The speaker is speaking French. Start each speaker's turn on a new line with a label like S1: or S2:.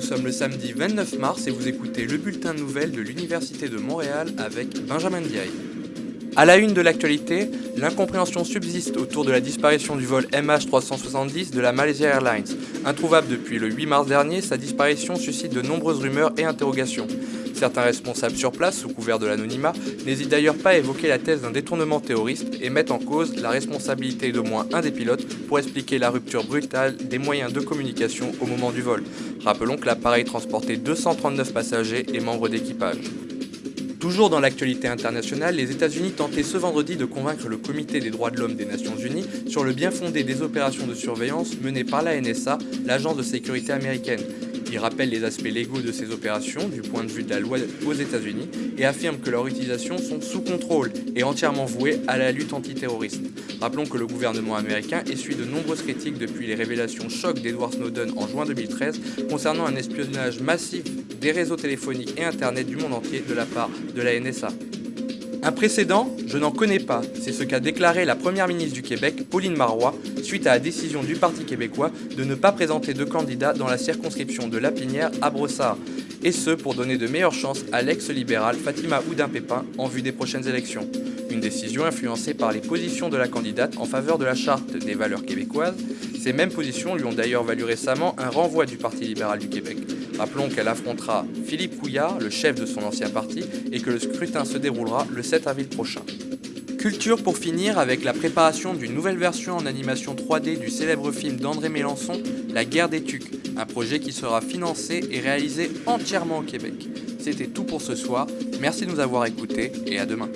S1: sommes le samedi 29 mars et vous écoutez le bulletin de nouvelles de l'Université de Montréal avec Benjamin Diaye. À la une de l'actualité, l'incompréhension subsiste autour de la disparition du vol MH370 de la Malaysia Airlines. Introuvable depuis le 8 mars dernier, sa disparition suscite de nombreuses rumeurs et interrogations. Certains responsables sur place, sous couvert de l'anonymat, n'hésitent d'ailleurs pas à évoquer la thèse d'un détournement terroriste et mettent en cause la responsabilité d'au moins un des pilotes pour expliquer la rupture brutale des moyens de communication au moment du vol. Rappelons que l'appareil transportait 239 passagers et membres d'équipage. Toujours dans l'actualité internationale, les États-Unis tentaient ce vendredi de convaincre le Comité des droits de l'homme des Nations Unies sur le bien fondé des opérations de surveillance menées par la NSA, l'agence de sécurité américaine. Il rappelle les aspects légaux de ces opérations du point de vue de la loi aux États-Unis et affirme que leur utilisation sont sous contrôle et entièrement vouées à la lutte antiterroriste. Rappelons que le gouvernement américain essuie de nombreuses critiques depuis les révélations chocs d'Edward Snowden en juin 2013 concernant un espionnage massif des réseaux téléphoniques et Internet du monde entier de la part de la NSA. Un précédent, je n'en connais pas, c'est ce qu'a déclaré la première ministre du Québec, Pauline Marois, suite à la décision du Parti québécois de ne pas présenter de candidat dans la circonscription de Lapinière à Brossard, et ce pour donner de meilleures chances à l'ex-libérale Fatima Oudin-Pépin en vue des prochaines élections. Une décision influencée par les positions de la candidate en faveur de la charte des valeurs québécoises. Ces mêmes positions lui ont d'ailleurs valu récemment un renvoi du Parti libéral du Québec. Rappelons qu'elle affrontera Philippe Couillard, le chef de son ancien parti, et que le scrutin se déroulera le 7 avril prochain. Culture pour finir avec la préparation d'une nouvelle version en animation 3D du célèbre film d'André Mélenchon, La guerre des tucs, un projet qui sera financé et réalisé entièrement au Québec. C'était tout pour ce soir, merci de nous avoir écoutés et à demain.